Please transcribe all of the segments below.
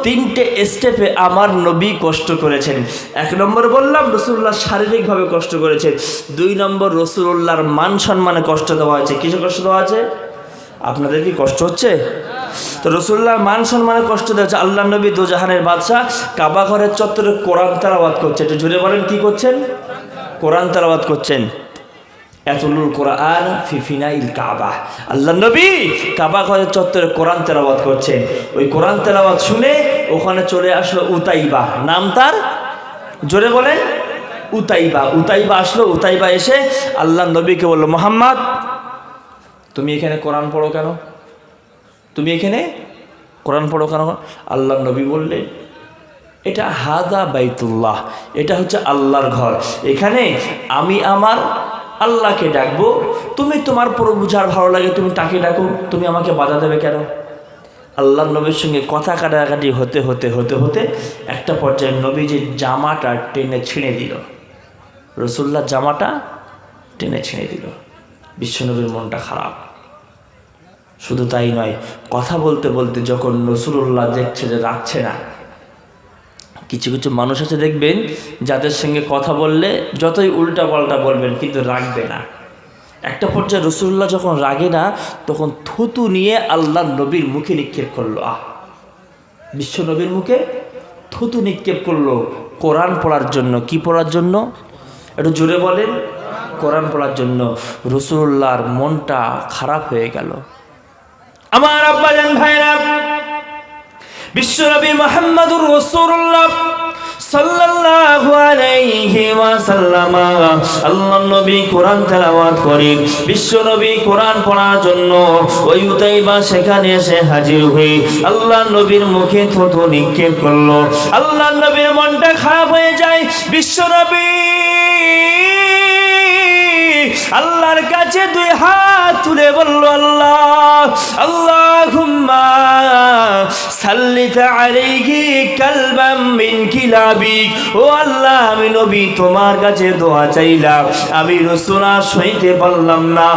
তিনটে স্টেপে আমার নবী কষ্ট করেছেন। 1 নম্বর বললাম রাসূলুল্লাহ শারীরিকভাবে কষ্ট করেছেন। 2 নম্বর রাসূলুল্লাহর মান সম্মানে কষ্ট দেওয়া হয়েছে। কিসে কষ্ট দেওয়া আছে? আপনাদের কি কষ্ট হচ্ছে? তো রাসূলুল্লাহর মান সম্মানে কষ্ট দেওয়া হচ্ছে। আল্লাহ নবী দোজাহানের বাদশা কাবা ঘরের চত্বরে কোরআন তেলাওয়াত করছে। একটু জোরে বলেন কি করছেন? কোরআন তেলাওয়াত করছেন। এতুলুল কোরআন ফি ফিনাইল কাবা, আল্লাহ নবী কাবা ঘরের চত্বরে কোরআন তেলাওয়াত করছেন। ওই কোরআন তেলাওয়াত শুনে ওখানে চলে আসলো উতাইবা, নাম তার, জোরে বলেন উতাইবা। উতাইবা আসলো। উতাইবা এসে আল্লাহ নবীকে বলল, মুহাম্মদ তুমি এখানে কোরআন পড়ো কেন? তুমি এখানে কোরআন পড়ো কেন? আল্লাহ নবী বললেন, এটা হাদা বাইতুল্লাহ, এটা হচ্ছে আল্লাহর ঘর, এখানে আমি আমার আল্লাহকে ডাকবো। তুমি তোমার প্রভু যার ভালো লাগে তুমি তাকে ডাকো, তুমি আমাকে বাধা দেবে কেন? আল্লাহ নবীর সঙ্গে কথা কাটাকাটি হতে হতে হতে হতে একটা পর্যায়ে নবী যে জামাটা টেনে ছিঁড়ে দিল, রাসূলুল্লাহ জামাটা টেনে ছিঁড়ে দিল। বিশ্বনবীর মনটা খারাপ। শুধু তাই নয়, কথা বলতে বলতে যখন রাসূলুল্লাহ দেখছে যে রাখছে না, কিছু কিছু মানুষ আছে দেখবেন যাদের সঙ্গে কথা বললে যতই উল্টা পাল্টা বলবেন কিন্তু রাখবে না। একটা পর্যায়ে রাসূলুল্লাহ যখন রাগে না তখন থুতু নিয়ে আল্লাহ নবীর মুখে নিক্ষেপ করলো। বিশ্ব নবীর মুখে থুতু নিক্ষেপ করলো কোরআন পড়ার জন্য। কি পড়ার জন্য? একটু জোরে বলেন। কোরআন পড়ার জন্য। রাসূলুল্লাহর মনটা খারাপ হয়ে গেল। আমার আব্বাজান ভাইরা, বিশ্বনবী মুহাম্মদুর রাসূলুল্লাহ সাল্লাল্লাহু আলাইহি ওয়াসাল্লাম আল্লাহর নবী কোরআন তেলাওয়াত করেন। বিশ্বনবী কোরআন পড়ার জন্য ওই উতাইবা সেখানে এসে হাজির হয়ে আল্লাহর নবীর মুখে থুতু নিক্ষেপ করলো। আল্লাহর নবীর মনটা খারাপ হয়ে যায়। বিশ্বনবী আল্লাহর কাছে 2 হাত তুলে বলল, আল্লাহ আল্লাহুম্মা সাল্লিত আলাইহি কালবাম মিন কিলাবিক। ও আল্লাহ, আমি নবী তোমার কাছে দোয়া চাইলাম, আমি রাসূল আর সইতে পারলাম না।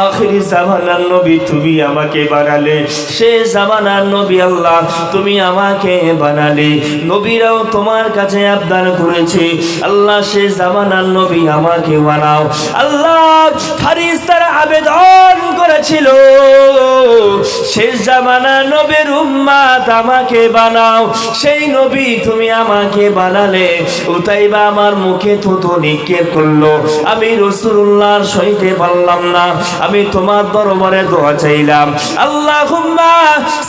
আখিরি জামানার নবী তুমি আমাকে বানালে, শেষ জামানার নবী আল্লাহ তুমি আমাকে বানালে। নবীরাও তোমার কাছে আবদার করেছে, আল্লাহ শেষ জামানার নবী আমাকে বানাও। আল্লাহ ফেরেশতারা আবেদন করেছিল, শেষ জামানার নবীর উম্মত আমাকে বানাও। সেই নবী তুমি আমাকে বানালে। উতাইবা আমার মুখে থুতু নিক্ষেপ করলো, আমি রাসূলুল্লাহর সইতে পারলাম না। আমি তোমার দরবারে দোয়া চাইলাম, আল্লাহুম্মা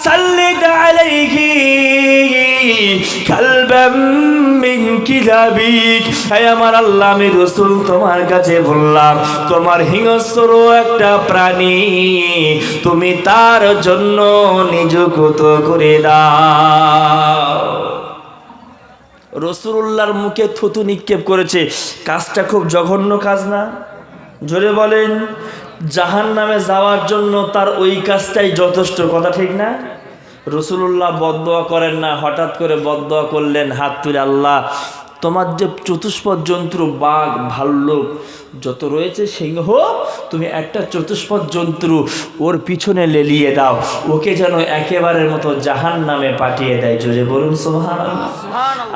সাল্লিত আলাইহি কালবাম মিন কিলাবিক। হে আমার আল্লাহ, আমি রাসূল তোমার কাছে বললাম তোমার হিংস্র একটা প্রাণী, তুমি তার জন্য নিযুক্ত করে দাও। রাসূলুল্লাহর মুখে থুতু নিক্ষেপ করেছে। কাজটা খুব জঘন্য কাজ না? জোরে বলেন। জাহান্নামে যাওয়ার জন্য তার ওই কাজটাই যথেষ্ট, কথা ঠিক না? রাসূলুল্লাহ বদদোয়া করেন না, হঠাৎ করে বদদোয়া করলেন হাত তুলে, আল্লাহ তোমার যে চতুষ্পদ জন্তু বাঘ ভাল্লুক যত রয়েছে, সিংহ, তুমি একটা চতুষ্পদ জন্তু ওর পিছনে লেলিয়ে দাও, ওকে যেন একেবারের মতো জাহান্নামে পাঠিয়ে দেয়। জোরে বলুন সুবহানাল্লাহ।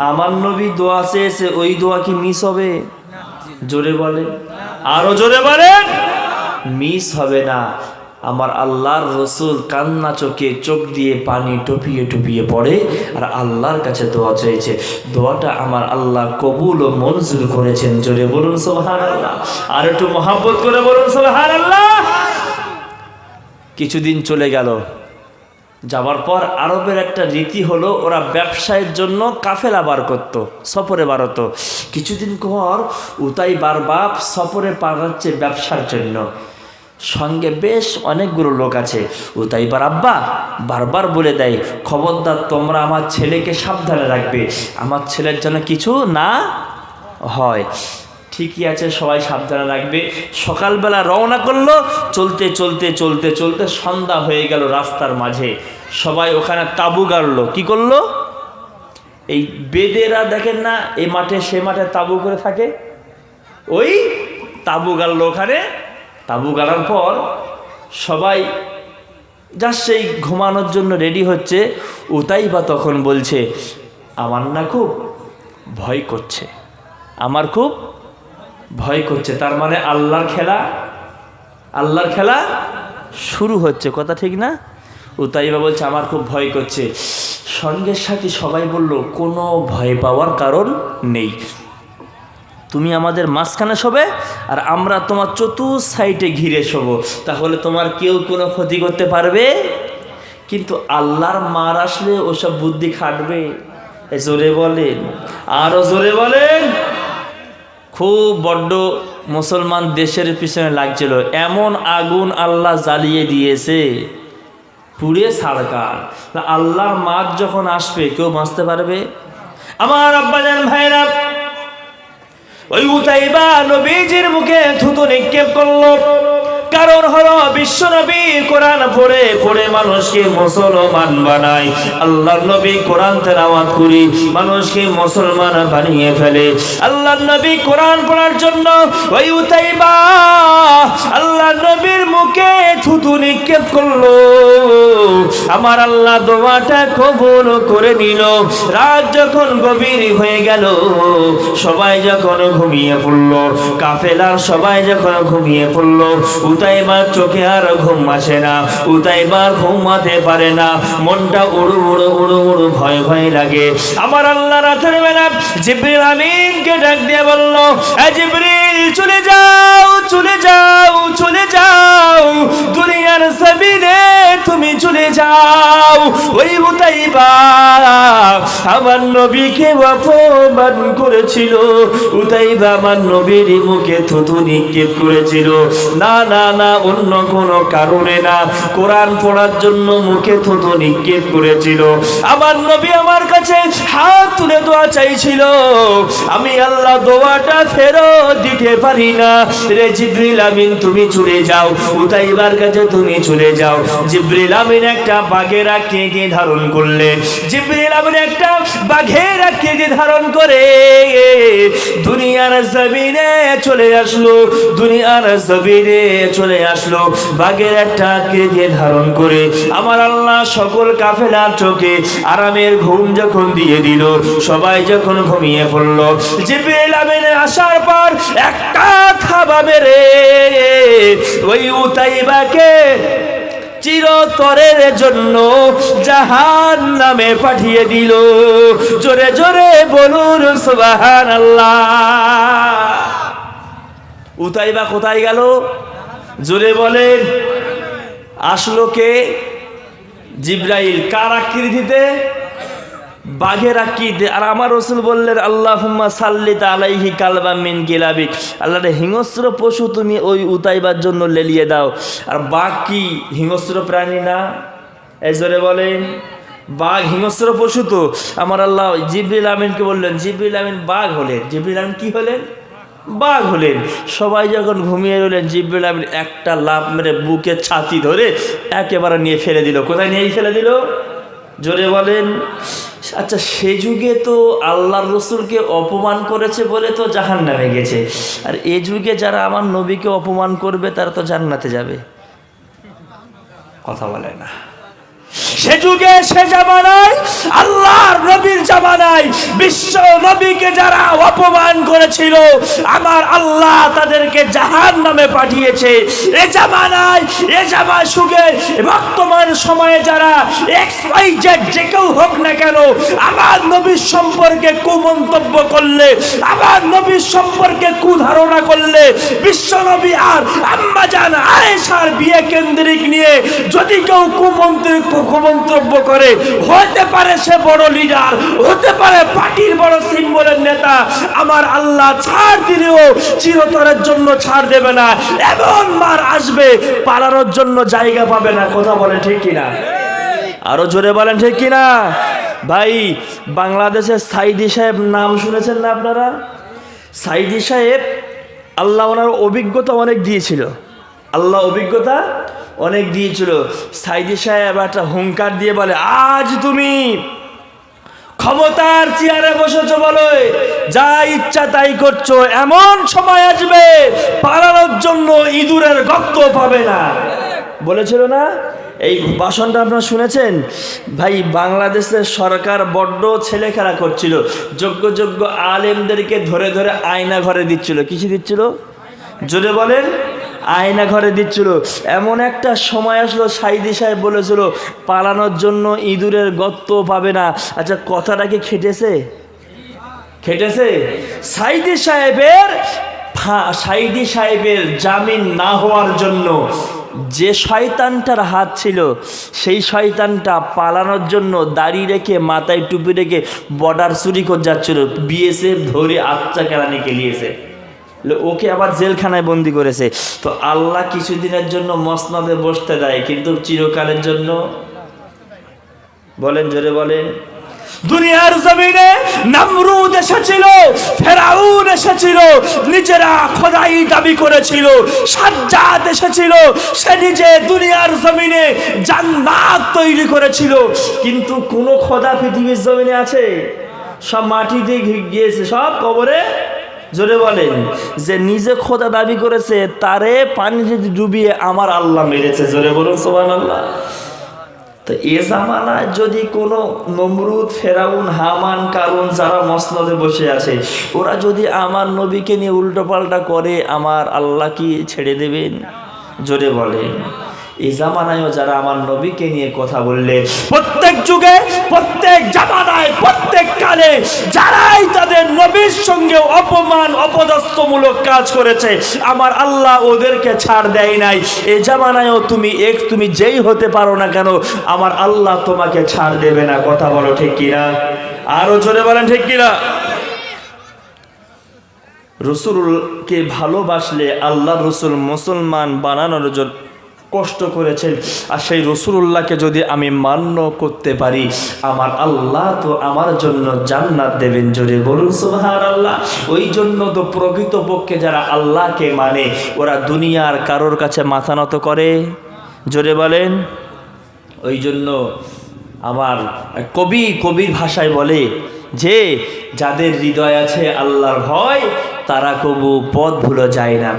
আমার নবী দোয়া চেয়েছে, ওই দোয়া কি মিস হবে? জোরে বলে, আরো জোরে বলেন। মিস হবে না। আমার আল্লাহর রসুল কান্না চোখে চোখ দিয়ে পানি টুপিয়ে টুপিয়ে পড়ে আর আল্লাহর কাছে দোয়া চাইছে। দোয়াটা আমার আল্লাহ কবুল ও মঞ্জুর করেছেন। জোরে বলুন সুবহানাল্লাহ। আর একটু মহব্বত করে বলুন সুবহানাল্লাহ। কিছুদিন চলে গেল, যাওয়ার পর আরবের একটা রীতি হলো, ওরা ব্যবসায়ের জন্য কাফেলা বার করতো, সফরে বার হতো। কিছুদিন পর উতাইবার বাপ সফরে পাঠাচ্ছে ব্যবসার জন্য, সঙ্গে বেশ অনেকগুলো লোক আছে। উতাইবার আব্বা বারবার বলে দেয়, খবরদার তোমরা আমার ছেলেকে সাবধানে রাখবে, আমার ছেলের যেন কিছু না হয়। ঠিকই আছে, সবাই সাবধানে রাখবে। সকালবেলা রওনা করলো, চলতে চলতে চলতে চলতে সন্ধ্যা হয়ে গেল। রাস্তার মাঝে সবাই ওখানে তাঁবু গাড়লো। কি করলো? এই বেদেরা দেখেন না, এই মাঠে সে মাঠে তাঁবু করে থাকে, ওই তাঁবু গাড়লো ওখানে। তাঁবু গাড়ার পর সবাই যার সেই ঘুমানোর জন্য রেডি হচ্ছে, উতাইবা তখন বলছে আমার না খুব ভয় করছে, আমার খুব ভয় করছে। তার মানে আল্লাহর খেলা শুরু হচ্ছে, কথা ঠিক না? উতাইবা বলছে আমার খুব ভয় করছে। সঙ্গের সাথে সবাই বলল কোনো ভয় পাওয়ার কারণ নেই, তুমি আমাদের মাঝখানে শোবে আর আমরা তোমার চতুর্থ সাইডে ঘিরে শোবো, তাহলে তোমার কেউ কোনো ক্ষতি করতে পারবে। কিন্তু আল্লাহর মার আসলে ওসব বুদ্ধি খাটবে? জোরে বলেন, আরো জোরে বলেন। খুব বড্ড মুসলমান দেশের পিছনে লাগছিল, এমন আগুন আল্লাহ জ্বালিয়ে দিয়েছে পুড়ে ছাড়কার। আল্লাহর মার যখন আসবে কেউ বাঁচতে পারবে? আমার আব্বাজান ভাইরা, ওই উতাইবা নবীজির মুখে থুতু নিক্ষেপ করলো। কারণ হলো বিশ্ব নবী কোরআন পড়ে পড়ে মানুষকে মুসলমান বানায়। আল্লাহর নবী কোরআন তেলাওয়াত করি মানুষকে মুসলমান বানিয়ে ফেলে। আল্লাহর নবী কোরআন পড়ার জন্য ওই উতাইবা আল্লাহর নবীর মুখে থুতু নিক্ষেপ করলো। আমার আল্লাহ দোয়াটা কবুল করে নিল। রাত যখন গভীর হয়ে গেল, সবাই যখন ঘুমিয়ে পড়লো, কাফেলার সবাই যখন ঘুমিয়ে পড়লো, উতাইবার চোখে আর ঘুম আসে না, উতাইবার ঘুমাতে পারে না, মনটা উড়ু উড়ু উড়ু উড়ু ভয় ভয় লাগে। আমার আল্লাহ রাতের বেলা জিবরিল আমিনকে ডাক দিয়ে বলল, এ জিবরিল চলে যাও চলে যাও চলে যাও, দুনিয়ার জমিনে তুমি চলে যাও। ওই উতাইবা আমার নবীকে অপমান করেছিল, উতাইবা আমার নবীর মুখে থুতু নিক্ষেপ করেছিল। না না না, অন্য কোনো কারণে না, কোরআন পড়ার জন্য মুখে থুতু নিক্ষেপ করেছিল। আমার নবী আমার কাছে হাত তুলে দোয়া চাইছিল, আমি আল্লাহ দোয়াটা ফেরত দিতে পারি না। রে জিবরিল আমিন তুমি চলে যাও, উতাইবার কাছে তুমি চলে যাও। জিবরিল আমিন একটা বাঘের আকৃতি ধারণ করলেন। জিবরিল আমিন একটা বাঘের আকৃতি ধারণ করে দুনিয়ার জমিনে চলে আসলো, দুনিয়ার জমিনে চলে আসলো বাঘের একটা আকৃতি ধারণ করে। আমার আল্লাহ সকল কাফেলার চোখে আরামের ঘুম যখন দিয়ে দিল, সবাই যখন ঘুমিয়ে পড়লো, জিবরিল আমিন আসার পর একটা থাবা মেরে ওই উতাইবাকে চিরতরের জন্য জাহান্নামে পাঠিয়ে দিল। জোরে জোরে বলুন সুবহানাল্লাহ। উতাইবা কোথায় গেল? জোরে বলেন। আসলো কে? জিবরাইল। কার আকৃতিতে? বাঘের আকৃতি। আর আমার রাসূল বললেন আল্লাহুম্মা সাল্লিত আলাইহি কালবাম মিন কিলাবিক, আল্লাহ রে হিংস্র পশু তুমি ওই উতাইবার জন্য লেলিয়ে দাও। আর বাঘ কি হিংস্র প্রাণী না? এই জোরে বলেন। বাঘ হিংস্র পশু তো। আমার আল্লাহ জিবরিল আমিনকে বললেন, জিবরিল আমিন বাঘ হলেন। জিবরিল আমিন কি হলেন? বাঘ হলেন। সবাই যখন ঘুমিয়ে রইলেন, জিবরিল আমিন একটা লাফ মেরে বুকে ছাতি ধরে একেবারে নিয়ে ফেলে দিল। কোথায় নিয়ে ফেলে দিল? জোরে বলেন। আচ্ছা, সে যুগে তো আল্লাহর রসুলকে অপমান করেছে বলে তো জাহান্নামে গেছে, আর এ যুগে যারা আমার নবীকে অপমান করবে তারা তো জান্নাতে যাবে। কথা বলে না। সে যুগে সে জামানায় আল্লাহর নবীর জামানায় বিশ্ব নবীকে যারা অপমান করেছিল, আমার আল্লাহ তাদেরকে জাহান্নামে পাঠিয়েছে। এ জামানায় যুগে বর্তমান সময়ে যারা XYZ যে কেউ হোক না কেন, আমার নবীর সম্পর্কে কুমন্তব্য করলে, আমার নবীর সম্পর্কে কুধারণা করলে, বিশ্ব নবী আর আম্মা জান আয়েশার বিয়ে কেন্দ্রিক নিয়ে যদি কেউ কুমন্তব্য করে, হতে পারে সে বড় লিডার, হতে পারে পার্টির বড় সিম্বলের নেতা, আমার আল্লাহ ছাড় দিলেও চিরতরের জন্য ছাড় দেবে না। এমন মার আসবে পালানোর জন্য জায়গা পাবে না। কথা বলে ঠিক কিনা? আরো জোরে বলেন ঠিক কিনা? ভাই, বাংলাদেশের সাইদি সাহেব নাম শুনেছেন না আপনারা? সাইদি সাহেব আল্লাহ ওনার অভিজ্ঞতা অনেক দিয়েছিল, আল্লাহ অভিজ্ঞতা অনেক দিয়েছিল। সাইদি সাহেব একটা হুঙ্কার দিয়ে বলে, আজ তুমি ক্ষমতার চেয়ারে বসেছো বলে যা ইচ্ছা তাই করছো, এমন সময় আসবে পালানোর জন্য ইঁদুরের গর্ত পাবে না। বলেছিল না? এই ভাষণটা আপনারা শুনেছেন? ভাই, বাংলাদেশের সরকার বড্ড ছেলেখেলা করছিল, যোগ্য যোগ্য আলেমদেরকে ধরে ধরে আয়না ঘরে দিচ্ছিল। কিছু দিচ্ছিল? জোরে বলেন। আয়না ঘরে দিচ্ছিল। এমন একটা সময় আসলো, সাইদি সাহেব বলেছিল পালানোর জন্য ইঁদুরের গর্ত পাবে না। আচ্ছা, কথাটা কি খেটেছে? খেটেছে? সাইদি সাহেবের জামিন না হওয়ার জন্য যে শয়তানটার হাত ছিল, সেই শয়তানটা পালানোর জন্য দাড়ি রেখে মাথায় টুপি রেখে বর্ডার চুরি করে যাচ্ছিল। বিএসএফ ধরে আচ্ছা কেরানি কেলিয়েছে, ওকে আবার জেলখানায় বন্দি করেছে। তো আল্লাহ কিছুদিনের জন্য মসনদে বসতে দেয়, কিন্তু চিরকালের জন্য। বলেন, জোরে বলেন। দুনিয়ার জমিনে নমরুদ এসেছিল, ফেরাউন এসেছিল, নিজেরা খোদাই দাবি করেছিল। সাজ্জাদ এসেছিল, সে নিজে দুনিয়ার জমিনে জান্নাত তৈরি করেছিল। কিন্তু কোন খোদা পৃথিবীর জমিনে আছে? সব মাটি দিয়ে গিয়েছে, সব কবরে। জোরে বলেন। যে নিজে খোদা দাবি করেছে তারে পানিতে ডুবিয়ে আমার আল্লাহ মেরেছে। জোরে বলুন সুবহানাল্লাহ। তো এ জামানায় যদি কোনো নমরুদ, ফেরাউন, হামান, কারুন যারা মসনদে বসে আছে, ওরা যদি আমার নবীকে নিয়ে উল্টোপাল্টা করে, আমার আল্লাহ কি ছেড়ে দেবেন? জোরে বলেন। এই জামানায়ও যারা আমার নবীকে নিয়ে কথা বললে, প্রত্যেক যুগে, প্রত্যেক জামানায়, প্রত্যেক কালে যারাই তাদের নবীর সঙ্গে অপমান অপদস্থমূলক কাজ করেছে, আমার আল্লাহ ওদেরকে ছাড় দেয় নাই। এই জামানায়ও তুমি যেই হতে পারো না কেন, আমার আল্লাহ তোমাকে ছাড় দেবে না। কথা বলো ঠিক কিনা? আরো জোরে বলেন ঠিক কিনা? রসুলকে ভালোবাসলে আল্লাহ রসুল মুসলমান বানানোর জন্য কষ্ট করেছেন, আর সেই রসুল্লাহকে যদি আমি মান্য করতে পারি, আমার আল্লাহ তো আমার জন্য জান্নাত দেবেন। জোরে বলুন সুবহানাল্লাহ। ওই জন্য তো প্রকৃতপক্ষে যারা আল্লাহকে মানে, ওরা দুনিয়ার কারোর কাছে মাথা নত করে। জোরে বলেন। ওই জন্য আমার কবির ভাষায় বলে যে, যাদের হৃদয় আছে আল্লাহর ভয়, তারা কবু পথ ভুলে যায় না।